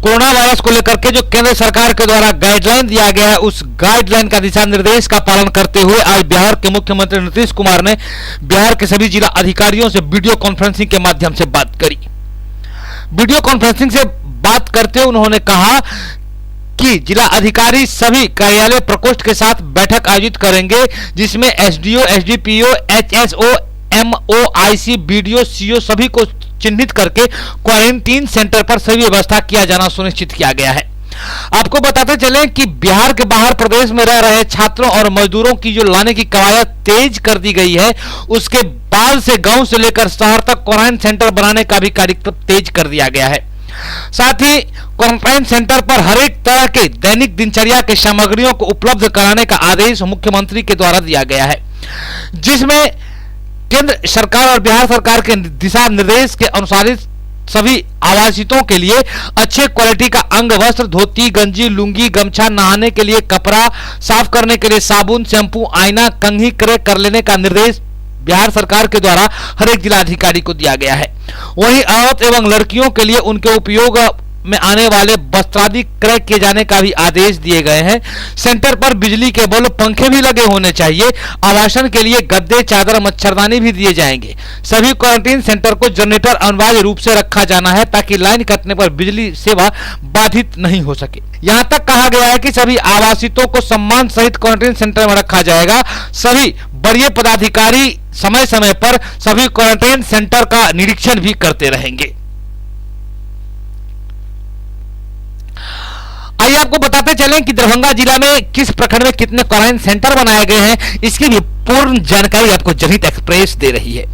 Corona virus को लेकर के जो केंद्र सरकार के द्वारा गाइडलाइन दिया गया है, उस गाइडलाइन का दिशा निर्देश का पालन करते हुए आज बिहार के मुख्यमंत्री नीतीश कुमार ने बिहार के सभी जिला अधिकारियों से वीडियो कॉन्फ्रेंसिंग के माध्यम से बात करी। वीडियो कॉन्फ्रेंसिंग से बात करते हुए उन्होंने कहा कि जिला अधिकारी सभी कार्यालय प्रकोष्ठ के साथ बैठक आयोजित करेंगे, जिसमें SDO, SDPO, HSO, MOIC, BDO, CO सभी को चिन्हित करके क्वारंटीन सेंटर पर सभी व्यवस्था किया जाना सुनिश्चित किया गया है। आपको बताते चलें कि बिहार के बाहर प्रदेश में रह रहे छात्रों और मजदूरों की जो लाने की कवायद तेज कर दी गई है, उसके बाद से गांव से लेकर शहर तक क्वारंटाइन सेंटर बनाने का भी कार्यक्रम तेज कर दिया गया है। साथ ही क्वारंटाइन सेंटर पर हर एक तरह के दैनिक दिनचर्या के सामग्रियों को उपलब्ध कराने का आदेश मुख्यमंत्री के द्वारा दिया गया है, जिसमें केंद्र सरकार और बिहार सरकार के दिशा निर्देश के अनुसार सभी आवासितों के लिए अच्छे क्वालिटी का अंग वस्त्र, धोती, गंजी, लुंगी, गमछा, नहाने के लिए कपड़ा, साफ करने के लिए साबुन, शैम्पू, आईना, कंघी क्रय कर लेने का निर्देश बिहार सरकार के द्वारा हर एक जिला अधिकारी को दिया गया है। वहीं औरत एवं लड़कियों के लिए उनके उपयोग में आने वाले वस्त्रादि क्रय किए जाने का भी आदेश दिए गए हैं। सेंटर पर बिजली के बल्ब, पंखे भी लगे होने चाहिए। आवासन के लिए गद्दे, चादर, मच्छरदानी भी दिए जाएंगे। सभी क्वारंटीन सेंटर को जनरेटर अनिवार्य रूप से रखा जाना है ताकि लाइन कटने पर बिजली सेवा बाधित नहीं हो सके। यहां तक कहा गया है कि सभी आवासितों को सम्मान सहित क्वारंटीन सेंटर में रखा जाएगा। सभी वरीय पदाधिकारी समय समय पर सभी क्वारंटाइन सेंटर का निरीक्षण भी करते रहेंगे। आइए आपको बताते चलें कि दरभंगा जिला में किस प्रखंड में कितने क्वारंटाइन सेंटर बनाए गए हैं, इसकी भी पूर्ण जानकारी आपको जनहित एक्सप्रेस दे रही है।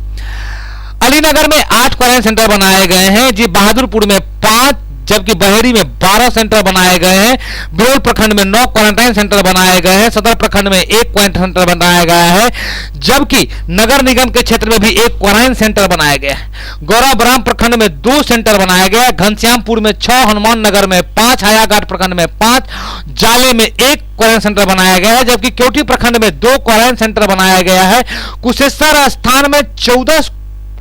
अलीनगर में 8 क्वारंटाइन सेंटर बनाए गए हैं, जी बहादुरपुर में 5, जबकि बहेड़ी में 12 सेंटर बनाए गए हैं। बिरोल प्रखंड में 9 क्वारंटाइन सेंटर बनाए गए हैं। सदर प्रखंड में 1 क्वारंटाइन सेंटर बनाया गया है, जबकि नगर निगम के क्षेत्र में भी 1 क्वारंटाइन सेंटर बनाया गया है। गौराबराम प्रखंड में 2 सेंटर बनाया गया है। घनश्यामपुर में 6, हनुमान नगर में 5, हायाघाट प्रखंड में 5, जाले में 1 क्वारंटाइन सेंटर बनाया गया है, जबकि केवटी प्रखंड में 2 क्वारंटाइन सेंटर बनाया गया है। कुशेश्वर स्थान में 14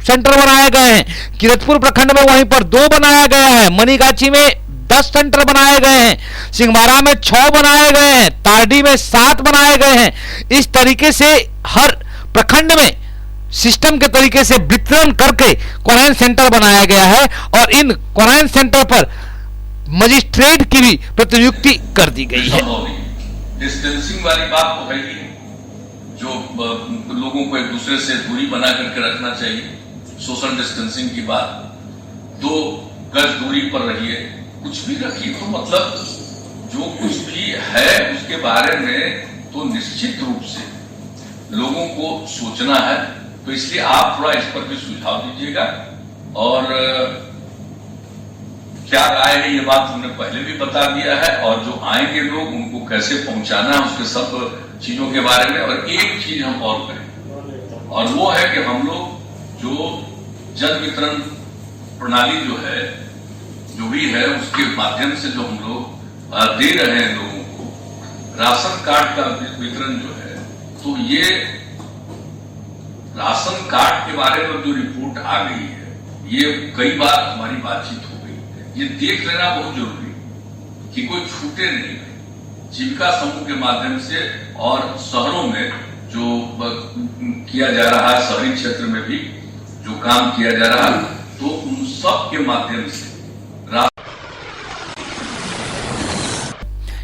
सेंटर बनाए गए हैं। किरतपुर प्रखंड में वहीं पर 2 बनाया गया है। मनीगाछी में 10 सेंटर बनाए गए हैं। सिंघवाड़ा में 6 बनाए गए हैं। तारडी में 7 बनाए गए हैं। इस तरीके से हर प्रखंड में सिस्टम के तरीके से वितरण करके क्वारंटाइन सेंटर बनाया गया है और इन क्वारंटाइन सेंटर पर मजिस्ट्रेट की भी प्रतिनियुक्ति कर दी गई है। डिस्टेंसिंग वाली बात तो है ही, जो लोगों को एक दूसरे से दूरी बना करके रखना चाहिए। सोशल डिस्टेंसिंग की बात, 2 गज दूरी पर रहिए, कुछ भी रखिए, तो मतलब जो कुछ भी है उसके बारे में तो निश्चित रूप से लोगों को सोचना है। तो इसलिए आप थोड़ा इस पर भी सुझाव दीजिएगा। और क्या राय है, ये बात हमने पहले भी बता दिया है, और जो आएंगे लोग उनको कैसे पहुंचाना है उसके सब चीजों के बारे में। और एक चीज हम और करें, और वो है कि हम लोग जो जन वितरण प्रणाली जो है, जो भी है, उसके माध्यम से जो हम लोग दे रहे हैं लोगों को राशन कार्ड का वितरण जो है, तो ये राशन कार्ड के बारे में जो रिपोर्ट आ गई है, ये कई बार हमारी बातचीत हो गई है, ये देख लेना बहुत जरूरी कि कोई छूटे नहीं। जीविका समूह के माध्यम से और शहरों में जो किया जा रहा है, शहरी क्षेत्र में भी जो काम किया जा रहा है, तो उन सब के माध्यम से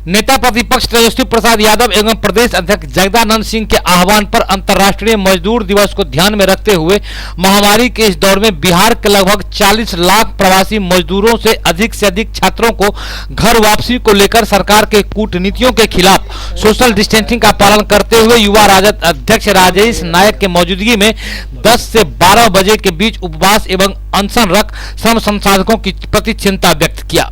नेता प्रतिपक्ष तेजस्वी प्रसाद यादव एवं प्रदेश अध्यक्ष जगदानंद सिंह के आह्वान पर अंतर्राष्ट्रीय मजदूर दिवस को ध्यान में रखते हुए महामारी के इस दौर में बिहार के लगभग 40 लाख प्रवासी मजदूरों से अधिक छात्रों को घर वापसी को लेकर सरकार के कूटनीतियों के खिलाफ सोशल डिस्टेंसिंग का पालन करते हुए युवा राजद अध्यक्ष राजेश नायक के मौजूदगी में 10 से 12 बजे के बीच उपवास एवं अनशन रख श्रम संसाधकों की प्रति चिंता व्यक्त किया।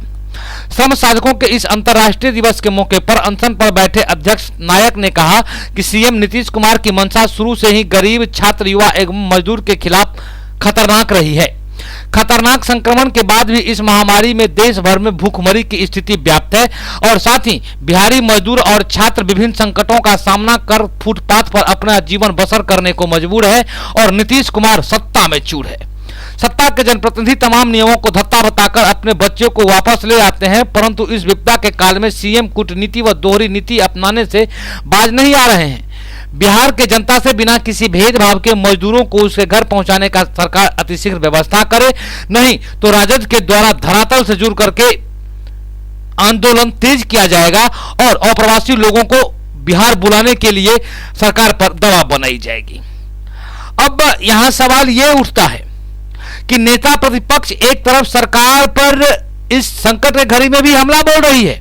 श्रम साधकों के इस अंतर्राष्ट्रीय दिवस के मौके पर अनशन पर बैठे अध्यक्ष नायक ने कहा कि सीएम नीतीश कुमार की मंशा शुरू से ही गरीब, छात्र, युवा एवं मजदूर के खिलाफ खतरनाक रही है। खतरनाक संक्रमण के बाद भी इस महामारी में देश भर में भूखमरी की स्थिति व्याप्त है और साथ ही बिहारी मजदूर और छात्र विभिन्न संकटों का सामना कर फुटपाथ पर अपना जीवन बसर करने को मजबूर है और नीतीश कुमार सत्ता में चूर है। सत्ता के जनप्रतिनिधि तमाम नियमों को धत्ता बताकर अपने बच्चों को वापस ले आते हैं, परंतु इस विपदा के काल में सीएम कूटनीति व दोहरी नीति अपनाने से बाज नहीं आ रहे हैं। बिहार के जनता से बिना किसी भेदभाव के मजदूरों को उसके घर पहुंचाने का सरकार अतिशीघ्र व्यवस्था करे, नहीं तो राजद के द्वारा धरातल से जुड़ करके आंदोलन तेज किया जाएगा और अप्रवासी लोगों को बिहार बुलाने के लिए सरकार पर दबाव बनाई जाएगी। अब यहां सवाल यह उठता है कि नेता प्रतिपक्ष एक तरफ सरकार पर इस संकट के घड़ी में भी हमला बोल रही है,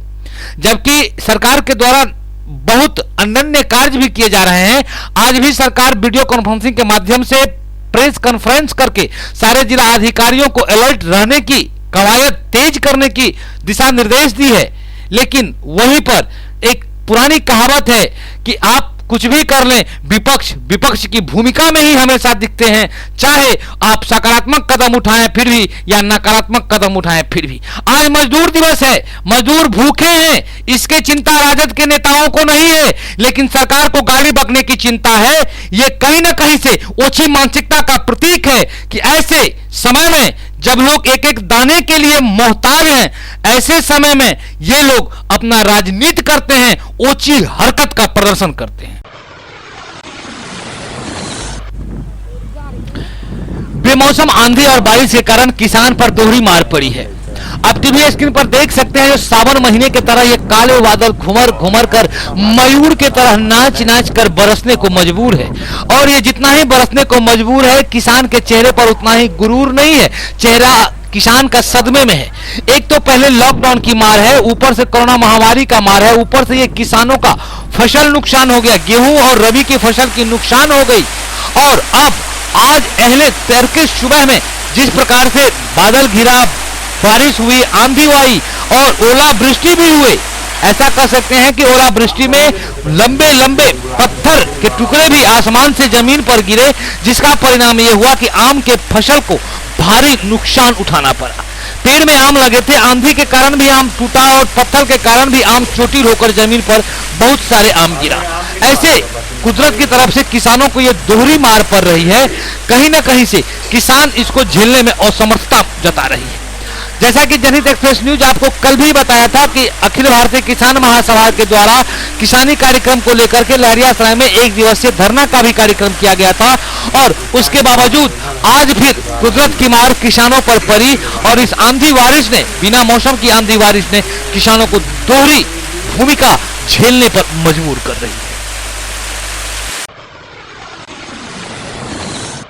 जबकि सरकार के द्वारा बहुत अनन्य कार्य भी किए जा रहे हैं। आज भी सरकार वीडियो कॉन्फ्रेंसिंग के माध्यम से प्रेस कॉन्फ्रेंस करके सारे जिला अधिकारियों को अलर्ट रहने की कवायद तेज करने की दिशा निर्देश दी है, लेकिन वहीं पर एक पुरानी कहावत है कि आप कुछ भी कर लें, विपक्ष की भूमिका में ही हमेशा दिखते हैं, चाहे आप सकारात्मक कदम उठाएं फिर भी या नकारात्मक कदम उठाएं फिर भी। आज मजदूर दिवस है, मजदूर भूखे हैं, इसके चिंता राजद के नेताओं को नहीं है, लेकिन सरकार को गाली बकने की चिंता है। यह कहीं ना कहीं से ओछी मानसिकता का प्रतीक है कि ऐसे समय में जब लोग एक एक दाने के लिए मोहताज हैं, ऐसे समय में ये लोग अपना राजनीति करते हैं, ओछी हरकत का प्रदर्शन करते हैं। बेमौसम आंधी और बारिश के कारण किसान पर दोहरी मार पड़ी है। आप टीवी स्क्रीन पर देख सकते हैं, जो सावन महीने की तरह ये काले बादल घुमर घुमर कर मयूर के तरह नाच नाच कर बरसने को मजबूर है। और ये जितना ही बरसने को मजबूर है, किसान के चेहरे पर उतना ही गुरूर नहीं है, चेहरा किसान का सदमे में है। एक तो पहले लॉकडाउन की मार है, ऊपर से कोरोना महामारी का मार है, ऊपर से ये किसानों का फसल नुकसान हो गया, गेहूं और रबी की फसल की नुकसान हो गई। और अब आज अहले तड़के सुबह में जिस प्रकार से बादल घिरा, बारिश हुई, आंधी आई और ओलावृष्टि भी हुए, ऐसा कह सकते हैं कि ओलावृष्टि में लंबे लंबे पत्थर के टुकड़े भी आसमान से जमीन पर गिरे, जिसका परिणाम यह हुआ कि आम के फसल को भारी नुकसान उठाना पड़ा। पेड़ में आम लगे थे, आंधी के कारण भी आम टूटा और पत्थर के कारण भी आम चोटिल होकर जमीन पर बहुत सारे आम गिरा। ऐसे कुदरत की तरफ से किसानों को यह दोहरी मार पड़ रही है। कहीं ना कहीं से किसान इसको झेलने में असमर्थता जता रही है। जैसा कि जनहित एक्सप्रेस न्यूज आपको कल भी बताया था कि अखिल भारतीय किसान महासभा के द्वारा किसानी कार्यक्रम को लेकर के लहरियासराय में एक दिवसीय धरना का भी कार्यक्रम किया गया था, और उसके बावजूद आज फिर कुदरत की मार किसानों पर पड़ी और इस आंधी बारिश ने, बिना मौसम की आंधी बारिश ने किसानों को दोहरी भूमिका झेलने पर मजबूर कर रही है।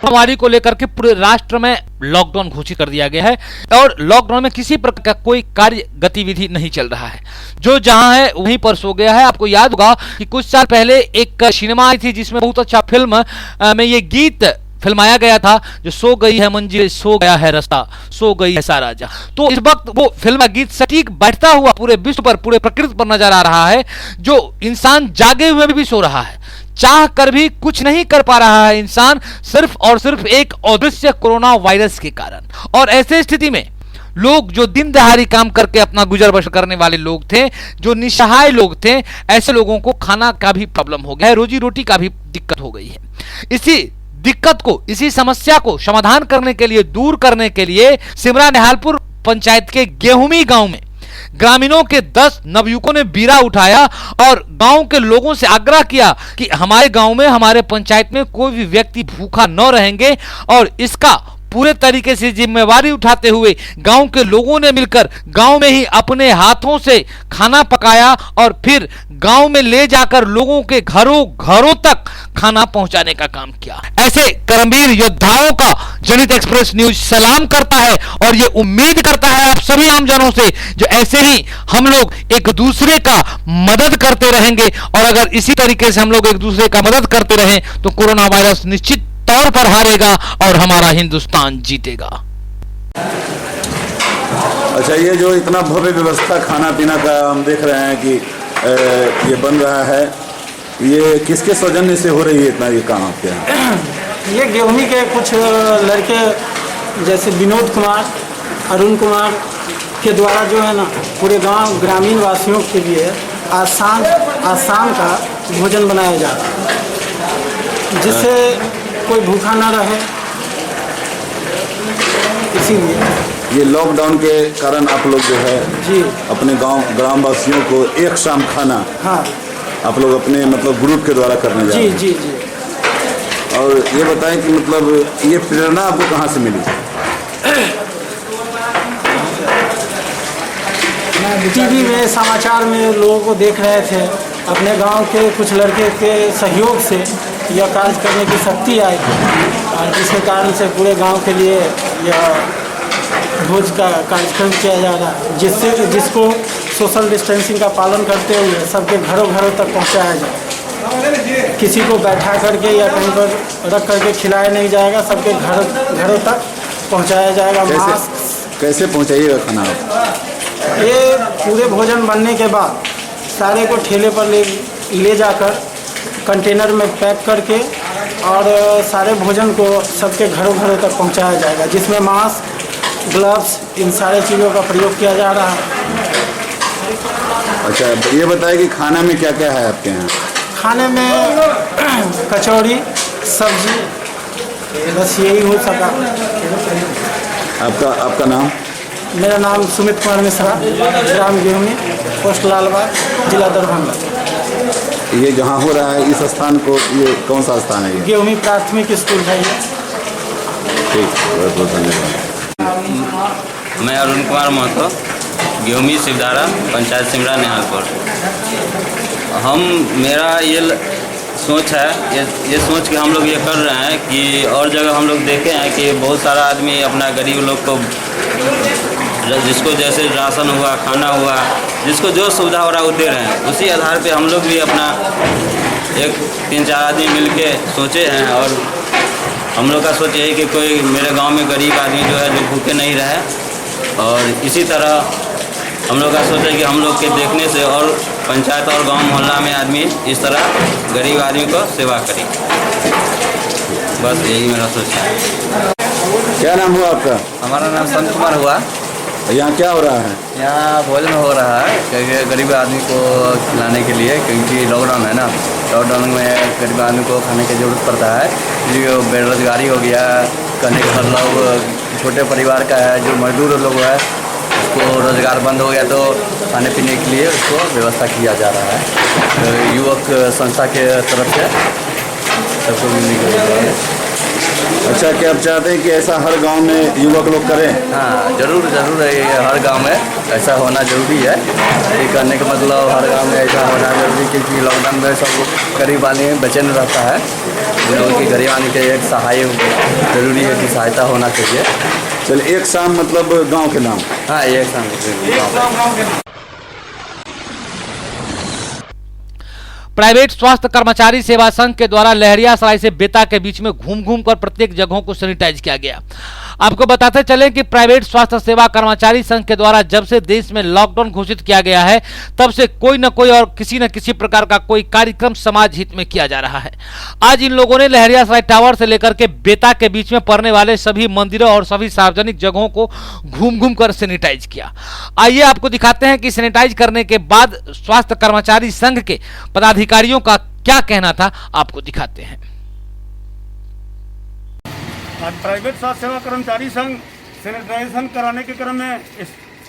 महामारी को लेकर के पूरे राष्ट्र में लॉकडाउन घोषित कर दिया गया है और लॉकडाउन में किसी प्रकार का कोई कार्य गतिविधि नहीं चल रहा है। जो जहां है वहीं पर सो गया है। आपको याद होगा कि कुछ साल पहले एक सिनेमा आई थी जिसमें बहुत अच्छा फिल्म में ये गीत फिल्माया गया था, जो सो गई है मंजिल, सो गया है रास्ता, सो गई है सारा जहां। तो इस वक्त वो फिल्म का गीत सटीक बैठता हुआ पूरे विश्व पर, पूरे प्रकृति पर नजर आ रहा है। जो इंसान जागे हुए भी सो रहा है, चाह कर भी कुछ नहीं कर पा रहा है इंसान, सिर्फ और सिर्फ एक अदृश्य कोरोना वायरस के कारण। और ऐसे स्थिति में लोग जो दिन दहाड़ी काम करके अपना गुजर बसर करने वाले लोग थे, जो निसहाय लोग थे, ऐसे लोगों को खाना का भी प्रॉब्लम हो गया है, रोजी रोटी का भी दिक्कत हो गई है। इसी दिक्कत को, इसी समस्या को समाधान करने के लिए, दूर करने के लिए सिमरा निहालपुर पंचायत के गेहूमी गांव में ग्रामीणों के 10 नवयुवकों ने बीड़ा उठाया और गांव के लोगों से आग्रह किया कि हमारे गांव में, हमारे पंचायत में कोई भी व्यक्ति भूखा न रहेंगे। और इसका पूरे तरीके से जिम्मेवारी उठाते हुए गांव के लोगों ने मिलकर गांव में ही अपने हाथों से खाना पकाया और फिर गांव में ले जाकर लोगों के घरों घरों तक खाना पहुंचाने का काम किया। ऐसे कर्मवीर योद्धाओं का जनहित एक्सप्रेस न्यूज सलाम करता है और ये उम्मीद करता है आप सभी आमजनों से, जो ऐसे ही हम लोग एक दूसरे का मदद करते रहेंगे। और अगर इसी तरीके से हम लोग एक दूसरे का मदद करते रहें तो कोरोना वायरस निश्चित तौर पर हारेगा और हमारा हिंदुस्तान जीतेगा। अच्छा, ये जो इतना भव्य व्यवस्था खाना पीना का हम देख रहे हैं कि ये बन रहा है, ये किसके सौजन्य से हो रही है इतना ये काम आपके यहाँ? ये गेहूमी के कुछ लड़के जैसे विनोद कुमार, अरुण कुमार के द्वारा जो है ना, पूरे गांव ग्रामीण वासियों के लिए आज शाम का भोजन बनाया जा रहा है, जिससे कोई भूखा ना रहे इसीलिए ये लॉकडाउन के कारण आप लोग जो है जी अपने गांव ग्रामवासियों को एक शाम खाना हाँ आप लोग अपने मतलब ग्रुप के द्वारा करने जा रहे जी हैं। जी जी। और ये बताएं कि मतलब ये प्रेरणा आपको कहाँ से मिली? टीवी में समाचार में लोगों को देख रहे थे, अपने गांव के कुछ लड़के के सहयोग से यह कार्य करने की शक्ति आई और जिसके कारण से पूरे गांव के लिए यह भोज का कार्यक्रम किया जा रहा है, जिसको सोशल डिस्टेंसिंग का पालन करते हुए सबके घरों घरों तक पहुंचाया जाए। किसी को बैठा करके या कहीं पर रख करके खिलाया नहीं जाएगा, सबके घरों तक पहुंचाया जाएगा। मास्क कैसे पहुंचाइएगा खाना आप? ये पूरे भोजन बनने के बाद सारे को ठेले पर ले जाकर कंटेनर में पैक करके और सारे भोजन को सबके घरों घरों तक पहुंचाया जाएगा, जिसमें मास्क, ग्लव्स, इन सारे चीज़ों का प्रयोग किया जा रहा है। अच्छा, ये बताएं कि खाना में क्या क्या है आपके यहाँ? खाने में कचौड़ी, सब्जी, बस यही हो सका। आपका नाम? मेरा नाम सुमित कुमार मिश्रा, ग्राम गेहूमी, पोस्ट लालबाग, जिला दरभंगा। ये जहाँ हो रहा है इस स्थान को, ये कौन सा स्थान है? ये गेहूमी प्राथमिक स्कूल है ये। ठीक, बहुत बहुत धन्यवाद। मैं अरुण कुमार महतो, गेहूमी सिवधारा, पंचायत सिमरा, निहालपुर। मेरा ये सोच है, ये सोच के हम लोग ये कर रहे हैं कि और जगह हम लोग देखे हैं कि बहुत सारा आदमी अपना गरीब लोग को, जिसको जैसे राशन हुआ, खाना हुआ, जिसको जो सुविधा हो रहा है वो दे रहे हैं। उसी आधार पे हम लोग भी अपना एक 3-4 आदमी मिलके सोचे हैं और हम लोग का सोच यही कि कोई मेरे गांव में गरीब आदमी जो है जो भूखे नहीं रहे। और इसी तरह हम लोग का सोच है कि हम लोग के देखने से और पंचायत और गांव मोहल्ला में आदमी इस तरह गरीब आदमी को सेवा करें। बस यही मेरा सोच है। क्या नाम हुआ आपका? हमारा नाम संत कुमार हुआ। यहाँ क्या हो रहा है? यहाँ भोजन हो रहा है क्योंकि गरीब आदमी को खिलाने के लिए, क्योंकि लॉकडाउन है ना, लॉकडाउन में गरीब आदमी को खाने की ज़रूरत पड़ता है। जो बेरोजगारी हो गया, कहने का मतलब छोटे परिवार का है, जो मजदूर लोग है, उसको रोज़गार बंद हो गया तो खाने पीने के लिए उसको व्यवस्था किया जा रहा है। तो युवक संस्था के तरफ से सबको मिलने के लिए। अच्छा, क्या आप चाहते हैं कि ऐसा हर गांव में युवक लोग करें? हाँ, ज़रूर है। ये हर गांव में ऐसा होना ज़रूरी है। ये करने का मतलब हर गांव में ऐसा होना जरूरी, क्योंकि लॉकडाउन में सब गरीब आदमी बेचैन रहता है। उन लोगों की गरीब आदमी के एक सहाय ज़रूरी है कि सहायता होना चाहिए। चलिए, एक शाम मतलब गांव के नाम? हाँ, एक शाम गाँव। प्राइवेट स्वास्थ्य कर्मचारी सेवा संघ के द्वारा लहरियासराय से बेता के बीच में घूम घूम कर प्रत्येक जगहों को सैनिटाइज किया गया। आपको बताते चलें कि प्राइवेट स्वास्थ्य सेवा कर्मचारी संघ के द्वारा जब से देश में लॉकडाउन घोषित किया गया है, तब से कोई न कोई और किसी न किसी प्रकार का कोई कार्यक्रम समाज हित में किया जा रहा है। आज इन लोगों ने लहरियासराय टावर से लेकर के बेता के बीच में पड़ने वाले सभी मंदिरों और सभी सार्वजनिक जगहों को घूम घूम कर सैनिटाइज किया। आइए आपको दिखाते हैं कि सैनिटाइज करने के बाद स्वास्थ्य कर्मचारी संघ के पदाधिकारियों का क्या कहना था, आपको दिखाते हैं। आज प्राइवेट स्वास्थ्य सेवा कर्मचारी संघ सैनिटाइजेशन कराने के क्रम में इस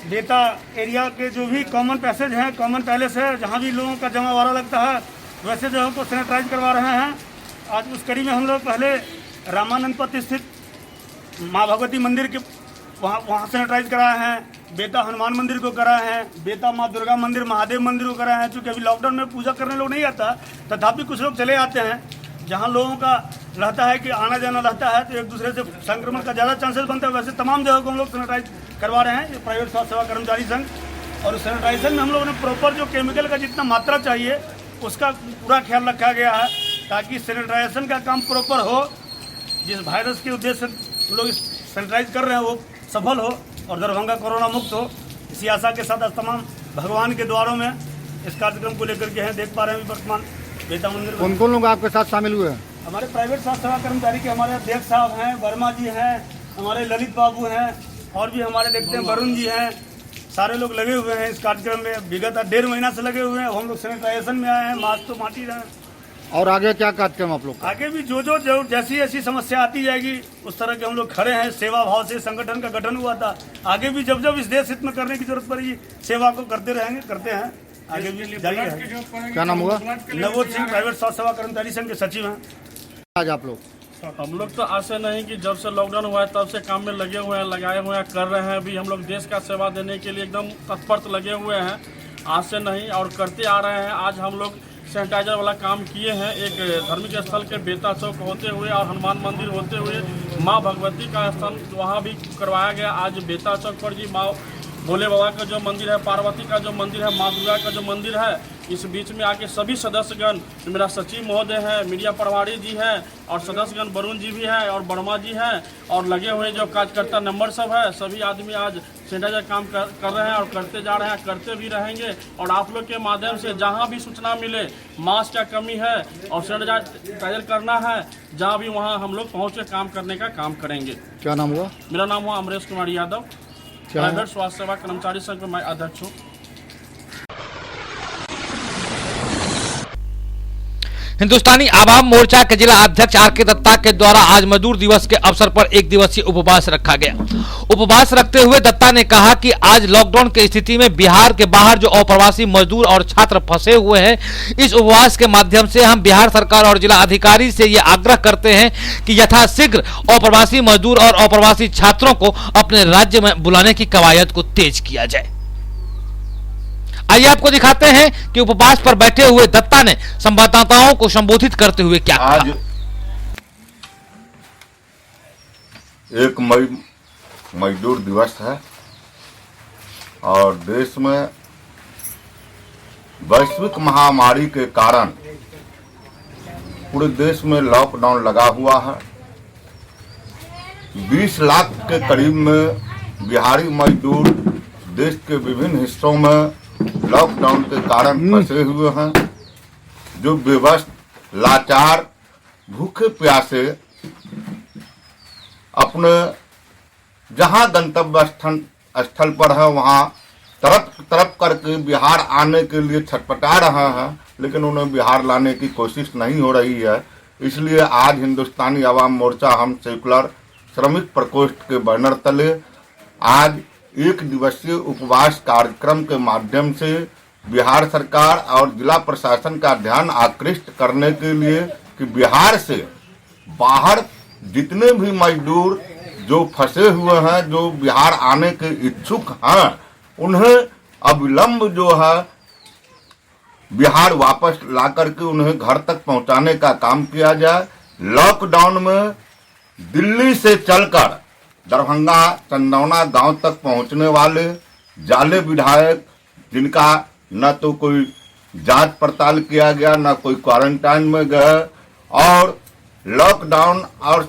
बेता एरिया के जो भी कॉमन पैसेज हैं, कॉमन पैलेस है, जहां भी लोगों का जमावड़ा लगता है, वैसे जगहों को सैनिटाइज करवा रहे हैं। आज उस कड़ी में हम लोग पहले रामानंद पथ स्थित माँ भगवती मंदिर के वहाँ सैनिटाइज कराए हैं, बेता हनुमान मंदिर को कराए हैं, बेता माँ दुर्गा मंदिर, महादेव मंदिर को कराए हैं। चूँकि अभी लॉकडाउन में पूजा करने लोग नहीं आता, तथापि कुछ लोग चले आते हैं। जहाँ लोगों का रहता है कि आना जाना रहता है तो एक दूसरे से संक्रमण का ज़्यादा चांसेस बनता है, वैसे तमाम जगह को हम लोग सैनिटाइज करवा रहे हैं। ये प्राइवेट स्वास्थ्य सेवा कर्मचारी संघ और सैनिटाइजेशन में हम लोगों ने प्रॉपर जो केमिकल का जितना मात्रा चाहिए उसका पूरा ख्याल रखा गया है, ताकि सैनिटाइजेशन का काम प्रॉपर हो। जिस वायरस के उद्देश्य से हम लोग सैनिटाइज कर रहे हैं वो सफल हो और दरभंगा कोरोना मुक्त हो, इसी आशा के साथ आज तमाम भगवान के द्वारों में इस कार्यक्रम को लेकर के हैं। देख पा रहे हैं वर्तमान बेता मंदिर। कौन कौन लोग आपके साथ शामिल हुए हैं? हमारे प्राइवेट स्वास्थ्य सेवा कर्मचारी के हमारे अध्यक्ष साहब हैं, वर्मा जी हैं, हमारे ललित बाबू हैं, और भी हमारे देखते हैं वरुण जी हैं। सारे लोग लगे हुए हैं इस कार्यक्रम में। विगत 1.5 महीना से लगे हुए हैं। हम लोग सैनिटाइजेशन में आए हैं, मास्क तो बांट ही रहे हैं। और आगे क्या कार्यक्रम आप लोग का? आगे भी जो जैसी ऐसी समस्या आती जाएगी उस तरह के हम लोग खड़े हैं। सेवा भाव से संगठन का गठन हुआ था। आगे भी जब जब इस देश हित में करने की जरूरत पड़ेगी सेवा को करते रहेंगे, करते हैं, आगे भी जारी रहेंगे। क्या नाम हुआ? नवोद सिंह, प्राइवेट स्वास्थ्य सेवा कर्मचारी संघ के सचिव हैं। आज आप लोग हम लोग तो ऐसे नहीं कि जब से लॉकडाउन हुआ है तब से काम में लगे हुए हैं, लगाए हुए हैं, कर रहे हैं। अभी हम लोग देश का सेवा देने के लिए एकदम तत्पर लगे हुए हैं, आज से नहीं और करते आ रहे हैं। आज हम लोग सैनिटाइजर वाला काम किए हैं। एक धार्मिक स्थल के बेता चौक होते हुए और हनुमान मंदिर होते हुए माँ भगवती का स्थान वहाँ भी करवाया गया। आज बेता चौक पर जी माँ भोले बाबा का जो मंदिर है, पार्वती का जो मंदिर है, माँ दुर्गा का जो मंदिर है, इस बीच में आके सभी सदस्यगण, मेरा सचिव महोदय है, मीडिया प्रभारी जी है और सदस्यगण वरुण जी भी है और वर्मा जी हैं और लगे हुए जो कार्यकर्ता नंबर सब है, सभी आदमी आज सैनिटाइजर काम कर रहे हैं और करते जा रहे हैं, करते भी रहेंगे। और आप लोग के माध्यम से जहाँ भी सूचना मिले मास्क का कमी है और सैनिटाइजर करना है, जहाँ भी वहाँ हम लोग पहुँच के काम करने का काम करेंगे। क्या नाम हुआ? मेरा नाम हुआ अमरेश कुमार यादव, प्राइवेट स्वास्थ्य सेवा कर्मचारी संघ में मैं अध्यक्ष हूँ। हिंदुस्तानी आवाम मोर्चा के जिला अध्यक्ष आर के दत्ता के द्वारा आज मजदूर दिवस के अवसर पर एक दिवसीय उपवास रखा गया। उपवास रखते हुए दत्ता ने कहा कि आज लॉकडाउन की स्थिति में बिहार के बाहर जो अप्रवासी मजदूर और छात्र फंसे हुए हैं, इस उपवास के माध्यम से हम बिहार सरकार और जिला अधिकारी से ये आग्रह करते हैं कि यथाशीघ्र अप्रवासी मजदूर और अप्रवासी छात्रों को अपने राज्य में बुलाने की कवायद को तेज किया जाए। आइए आपको दिखाते हैं कि उपवास पर बैठे हुए दत्ता ने संवाददाताओं को संबोधित करते हुए क्या कहा। आज 1 मई मजदूर दिवस है और देश में वैश्विक महामारी के कारण पूरे देश में लॉकडाउन लगा हुआ है। 20 लाख के करीब में बिहारी मजदूर देश के विभिन्न हिस्सों में लॉकडाउन के कारण फंसे हुए हैं, जो बेबस, लाचार, भूखे प्यासे अपने जहां गंतव्य स्थल पर है वहां तरफ करके बिहार आने के लिए छटपटा रहे हैं, लेकिन उन्हें बिहार लाने की कोशिश नहीं हो रही है। इसलिए आज हिंदुस्तानी आवाम मोर्चा हम सेकुलर श्रमिक प्रकोष्ठ के बैनर तले आज 1 दिवसीय उपवास कार्यक्रम के माध्यम से बिहार सरकार और जिला प्रशासन का ध्यान आकृष्ट करने के लिए कि बिहार से बाहर जितने भी मजदूर जो फंसे हुए हैं, जो बिहार आने के इच्छुक हैं, उन्हें अविलंब जो है बिहार वापस ला करके उन्हें घर तक पहुंचाने का काम किया जाए। लॉकडाउन में दिल्ली से चलकर दरभंगा चंदौना गांव तक पहुंचने वाले जाले विधायक, जिनका न तो कोई जांच पड़ताल किया गया, न कोई क्वारंटाइन में गए और लॉकडाउन और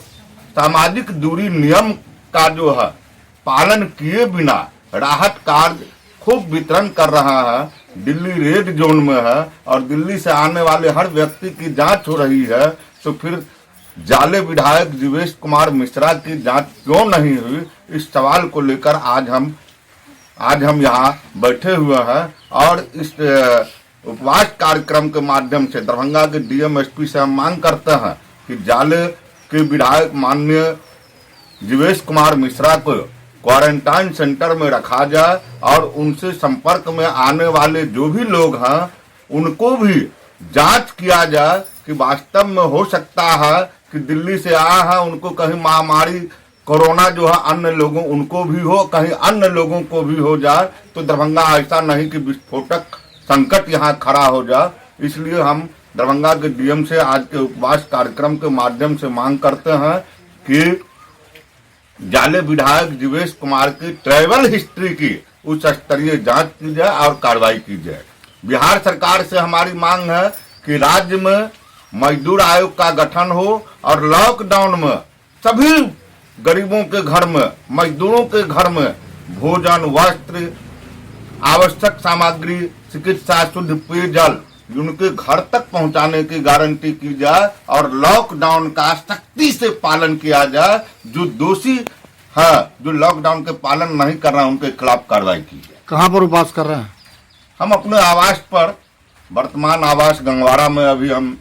सामाजिक दूरी नियम का जो है पालन किए बिना राहत कार्य खूब वितरण कर रहा है, दिल्ली रेड जोन में है और दिल्ली से आने वाले हर व्यक्ति की जांच हो रही है, तो फिर जाले विधायक जीवेश कुमार मिश्रा की जांच क्यों नहीं हुई, इस सवाल को लेकर आज हम यहाँ बैठे हुए हैं और इस उपवास कार्यक्रम के माध्यम से दरभंगा के डीएम एसपी से हम मांग करते हैं कि जाले के विधायक माननीय जीवेश कुमार मिश्रा को क्वारंटाइन सेंटर में रखा जाए और उनसे संपर्क में आने वाले जो भी लोग हैं उनको भी जांच किया जाए कि वास्तव में हो सकता है कि दिल्ली से आया है, उनको कहीं महामारी कोरोना जो है अन्य लोगों उनको भी हो, कहीं अन्य लोगों को भी हो जाए, तो दरभंगा ऐसा नहीं कि विस्फोटक संकट यहाँ खड़ा हो जाए। इसलिए हम दरभंगा के डीएम से आज के उपवास कार्यक्रम के माध्यम से मांग करते हैं कि जाले विधायक जीवेश कुमार की ट्रैवल हिस्ट्री की उच्च स्तरीय जांच की जाए और कार्रवाई की जाए। बिहार सरकार से हमारी मांग है कि राज्य में मजदूर आयोग का गठन हो और लॉकडाउन में सभी गरीबों के घर में, मजदूरों के घर में भोजन, वस्त्र, आवश्यक सामग्री, चिकित्सा, शुद्ध पेयजल उनके घर तक पहुंचाने की गारंटी की जाए और लॉकडाउन का सख्ती से पालन किया जाए। जो दोषी है, जो लॉकडाउन के पालन नहीं कर रहे हैं, उनके खिलाफ कार्रवाई की जाए। कहाँ पर उपवास कर रहे हैं? हम अपने आवास पर, वर्तमान आवास गंगवाड़ा में अभी हम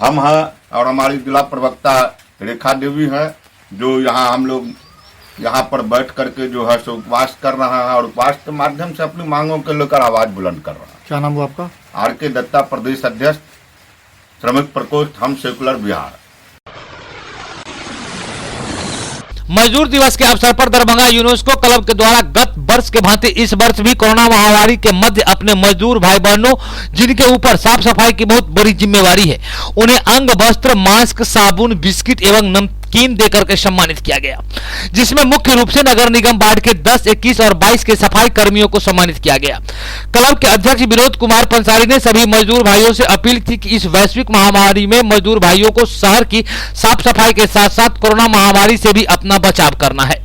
हम हैं और हमारी जिला प्रवक्ता रेखा देवी हैं, जो यहाँ हम लोग यहाँ पर बैठ करके जो है सो उपवास कर रहा है और उपवास के माध्यम से अपनी मांगों के लेकर आवाज बुलंद कर रहा है। क्या नाम हुआ आपका? आर.के. दत्ता, प्रदेश अध्यक्ष, श्रमिक प्रकोष्ठ, हम सेकुलर बिहार। मजदूर दिवस के अवसर पर दरभंगा यूनेस्को क्लब के द्वारा गत वर्ष के भांति इस वर्ष भी कोरोना महामारी के मध्य अपने मजदूर भाई बहनों जिनके ऊपर साफ सफाई की बहुत बड़ी जिम्मेवारी है, उन्हें अंग वस्त्र, मास्क, साबुन, बिस्किट एवं नमकीन देकर के सम्मानित किया गया, जिसमें मुख्य रूप से नगर निगम वार्ड के 10, 21 और 22 के सफाई कर्मियों को सम्मानित किया गया। क्लब के अध्यक्ष विनोद कुमार पंसारी ने सभी मजदूर भाइयों से अपील की कि इस वैश्विक महामारी में मजदूर भाइयों को शहर की साफ सफाई के साथ साथ कोरोना महामारी से भी अपना बचाव करना है।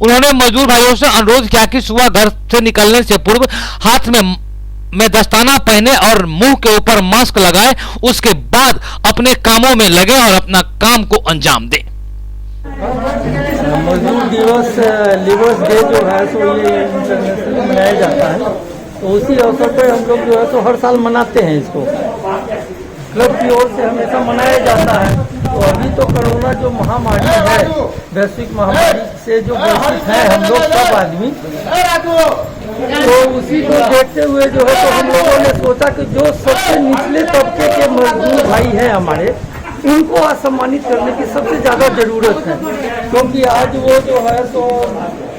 उन्होंने मजदूर भाइयों से अनुरोध किया कि सुबह घर से निकलने से पूर्व हाथ में दस्ताना पहने और मुंह के ऊपर मास्क लगाए, उसके बाद अपने कामों में लगे और अपना काम को अंजाम दें। मजदूर दिवस लेबर्स डे जो है सो ये इंटरनेशनल मनाया जाता है, तो उसी अवसर पर हम लोग जो है सो हर साल मनाते हैं। इसको क्लब की ओर से हमेशा मनाया जाता है। तो अभी तो कोरोना जो महामारी है, वैश्विक महामारी से जो ग्रसित है हम लोग सब आदमी, तो उसी को देखते हुए जो है तो हम लोगों ने सोचा कि जो सबसे निचले तबके के मजदूर भाई हैं हमारे, उनको आज सम्मानित करने की सबसे ज़्यादा ज़रूरत है, क्योंकि आज वो जो है तो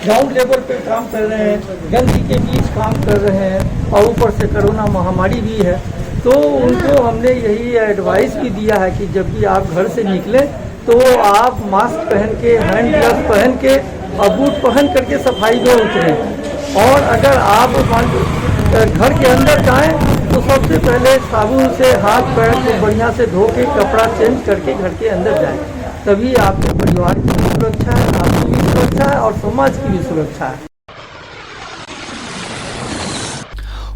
ग्राउंड लेवल पे काम कर रहे हैं, गंदगी के बीच काम कर रहे हैं और ऊपर से कोरोना महामारी भी है। तो उनको हमने यही एडवाइस भी दिया है कि जब भी आप घर से निकलें तो आप मास्क पहन के, हैंड ग्लव्स पहन के और बूट पहन करके सफाई में उतरें। और अगर आप घर के अंदर जाएं तो सबसे पहले साबुन से हाथ पैर को बढ़िया से धो के कपड़ा चेंज करके घर के अंदर जाएं, तभी आपके परिवार की भी सुरक्षा है, आपकी भी सुरक्षा है और समाज की भी सुरक्षा है।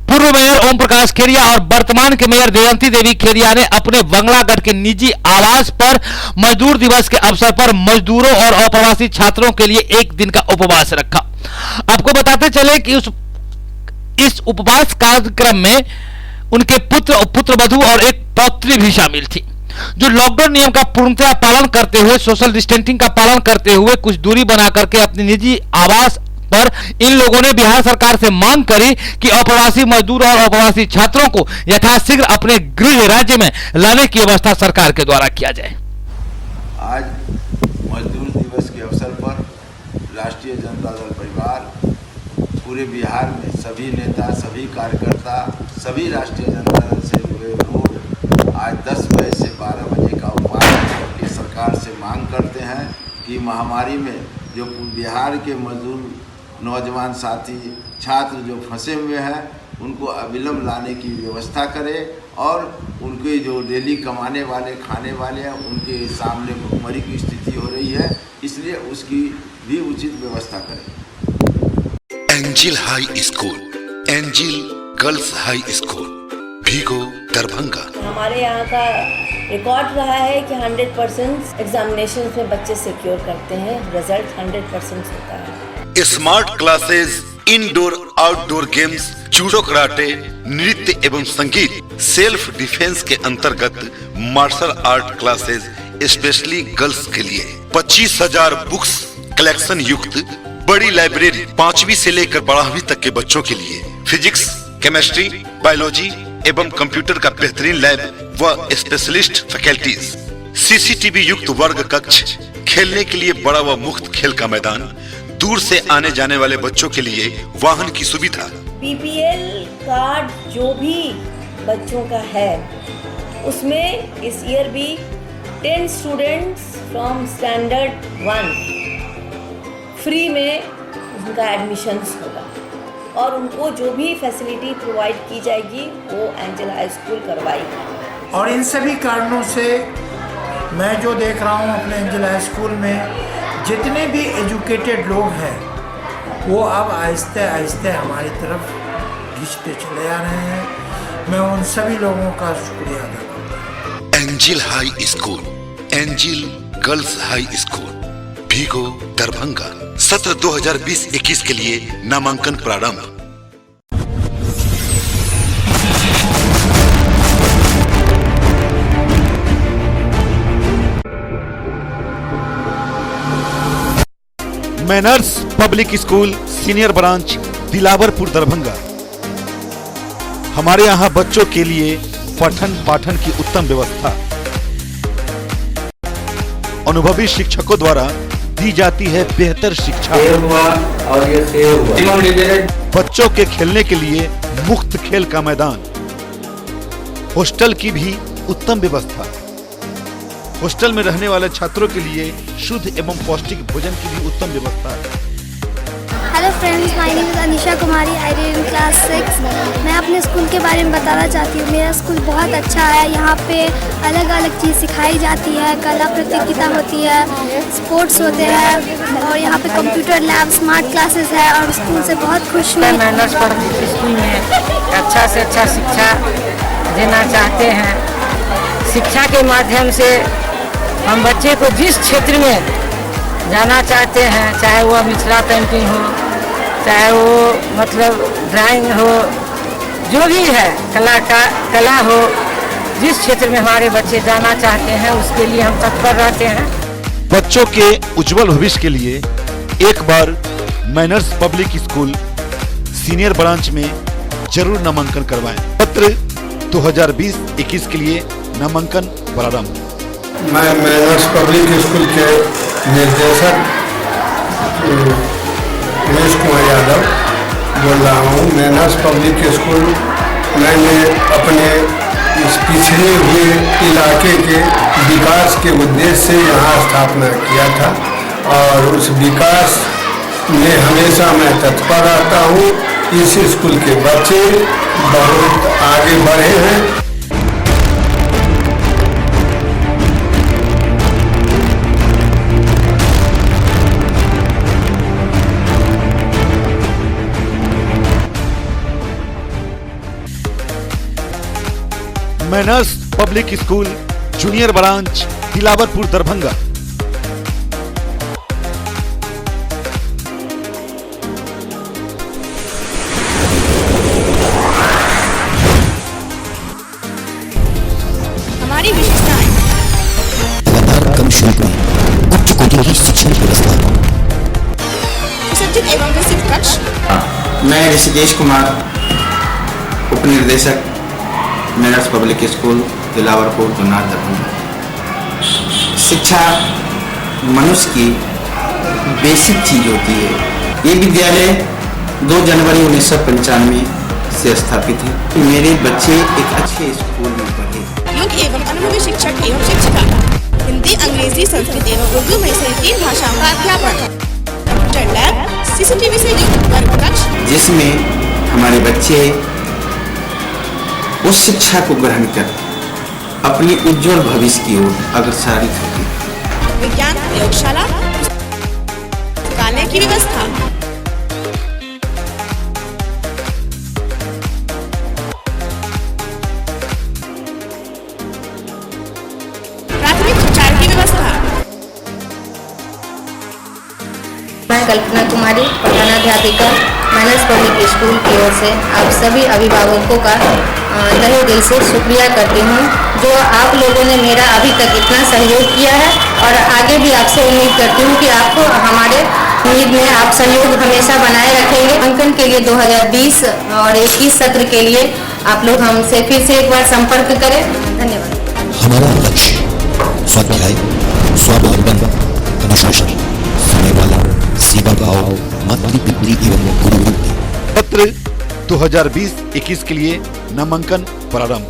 पूर्व मेयर ओम प्रकाश खेरिया और वर्तमान के मेयर देवंती देवी खेरिया ने अपने बंगलागढ़ के निजी आवास पर मजदूर दिवस के अवसर पर मजदूरों और अप्रवासी छात्रों के लिए एक दिन का उपवास रखा। आपको बताते चले कि इस उपवास कार्यक्रम में उनके पुत्रवधू और एक पौत्री भी शामिल थी, जो लॉकडाउन नियम का पूर्णतः पालन करते हुए, सोशल डिस्टेंसिंग का पालन करते हुए कुछ दूरी बना करके अपने निजी आवास पर इन लोगों ने बिहार सरकार से मांग करी कि अप्रवासी मजदूर और अप्रवासी छात्रों को यथाशीघ्र अपने गृह राज्य में लाने की व्यवस्था सरकार के द्वारा किया जाए। आज मजदूर दिवस के अवसर पर राष्ट्रीय जनता दल परिवार पूरे बिहार में सभी नेता, सभी कार्यकर्ता, सभी राष्ट्रीय जनता दल से जुड़े लोग आज 10 बजे से 12 बजे का उपवास करके सरकार से मांग करते हैं कि महामारी में जो बिहार के मजदूर, नौजवान साथी, छात्र जो फंसे हुए हैं उनको अविलंब लाने की व्यवस्था करें और उनके जो डेली कमाने वाले, खाने वाले हैं उनके सामने भुखमरी की स्थिति हो रही है, इसलिए उसकी भी उचित व्यवस्था करें। Angel high school, Angel girls high school, Bhigo, Darbhanga. हमारे यहाँ का रिकॉर्ड रहा है कि 100% एग्जामिनेशन में बच्चे सिक्योर करते हैं, रिजल्ट 100% होता है। Smart classes, indoor outdoor games, judo, karate, नृत्य एवं संगीत, सेल्फ डिफेंस के अंतर्गत martial art classes specially girls के लिए 25,000 बुक्स कलेक्शन युक्त बड़ी लाइब्रेरी, 5वीं से लेकर 12वीं तक के बच्चों के लिए फिजिक्स, केमिस्ट्री, बायोलॉजी एवं कंप्यूटर का बेहतरीन लैब व स्पेशलिस्ट फैकल्टीज, सीसीटीवी युक्त वर्ग कक्ष, खेलने के लिए बड़ा व मुफ्त खेल का मैदान, दूर से आने जाने वाले बच्चों के लिए वाहन की सुविधा। बीपीएल कार्ड जो भी बच्चों का है उसमें इस ईयर भी 10 स्टूडेंट्स फ्रॉम स्टैंडर्ड 1 फ्री में उनका एडमिशन्स होगा और उनको जो भी फैसिलिटी प्रोवाइड की जाएगी वो एंजल हाई स्कूल करवाएगी। और इन सभी कारणों से मैं जो देख रहा हूँ अपने एंजल हाई स्कूल में जितने भी एजुकेटेड लोग हैं वो अब आहिस्ते आहिस्ते हमारी तरफ खींचते चले आ रहे हैं। मैं उन सभी लोगों का शुक्रिया अदा करता हूँ। Angel high school, Angel girls high school, Bhigo, Darbhanga. सत्र 2020-21 के लिए नामांकन प्रारंभ। Manners public school senior branch Dilawarpur Darbhanga. हमारे यहाँ बच्चों के लिए पठन पाठन की उत्तम व्यवस्था, अनुभवी शिक्षकों द्वारा दी जाती है बेहतर शिक्षा। बच्चों के खेलने के लिए मुफ्त खेल का मैदान, हॉस्टल की भी उत्तम व्यवस्था। हॉस्टल में रहने वाले छात्रों के लिए शुद्ध एवं पौष्टिक भोजन की भी उत्तम व्यवस्था है। Hello friends, my name is Anisha Kumari, I read in class 6। मैं अपने स्कूल के बारे में बताना चाहती हूँ। मेरा स्कूल बहुत अच्छा है। यहाँ पे अलग अलग चीज़ सिखाई जाती है, कला प्रतियोगिता होती है, स्पोर्ट्स होते हैं और यहाँ पे कंप्यूटर लैब, स्मार्ट क्लासेस है और स्कूल से बहुत खुश हूँ। मैनर्स पब्लिक स्कूल में अच्छा से अच्छा शिक्षा देना चाहते हैं। शिक्षा के माध्यम से हम बच्चे को जिस क्षेत्र में जाना चाहते हैं, चाहे वो मिथिला पेंटिंग हो, चाहे वो मतलब ड्राइंग हो, जो भी है कला हो, जिस क्षेत्र में हमारे बच्चे जाना चाहते हैं उसके लिए हम तत्पर रहते हैं। बच्चों के उज्जवल भविष्य के लिए एक बार Manners public school senior branch में जरूर नामांकन करवाएं। पत्र 2020-21 के लिए नामांकन प्रारंभ। मैं मैनर्स पब्लिक स्कूल के निर्देशक उमेश कुमार यादव बोल रहा हूँ। मैनर्स पब्लिक स्कूल मैंने अपने इस पिछड़े हुए इलाके के विकास के उद्देश्य से यहाँ स्थापना किया था और उस विकास में हमेशा मैं तत्पर रहता हूँ। इस स्कूल के बच्चे बहुत आगे बढ़े हैं। Manners public school junior branch Dilawarpur Darbhanga. हमारी विशेषताएं कम शुल्क में उच्च कोटि की शिक्षण व्यवस्था। सुसज्जित एवं विकसित कक्ष। मैं ऋषिकेश कुमार, उप निर्देशक manners public school Dilawarpur Darbhanga. शिक्षा मनुष्य की बेसिक चीज होती है। ये विद्यालय 2 जनवरी 1995 से स्थापित है। मेरे बच्चे एक अच्छे स्कूल में पढ़े। योग्य एवं अनुभवी शिक्षक एवं शिक्षिका, हिंदी, अंग्रेजी, संस्कृत एवं उर्दू में से 3 भाषाओं का अध्यापन, कंप्यूटर लैब, CCTV से युक्त वर्ग कक्ष, जिसमें हमारे बच्चे उस शिक्षा को ग्रहण कर अपनी उज्जवल भविष्य की ओर अग्रसरित होगी। विज्ञान प्रयोगशाला, पुस्तकालय की व्यवस्था, प्राथमिक उपचार की व्यवस्था। मैं Kalpana Kumari, प्रधानाध्यापिका, manners public school की ओर से आप सभी अभिभावकों का तहे दिल से शुक्रिया करती हूँ, जो आप लोगों ने मेरा अभी तक इतना सहयोग किया है और आगे भी आपसे उम्मीद करती हूँ कि आपको हमारे उम्मीद में आप सहयोग हमेशा बनाए रखेंगे। अंकन के लिए 2020 और 21 सत्र के लिए आप लोग हमसे फिर से एक बार संपर्क करें। धन्यवाद। हमारा लक्ष्य स्वाध्याय, स्वावलंबन, अनुशासन, समयपालन, सेवा भाव, मातृपितृ एवं गुरुवृत्ति। पत्र 2020-21 के लिए नामांकन प्रारंभ।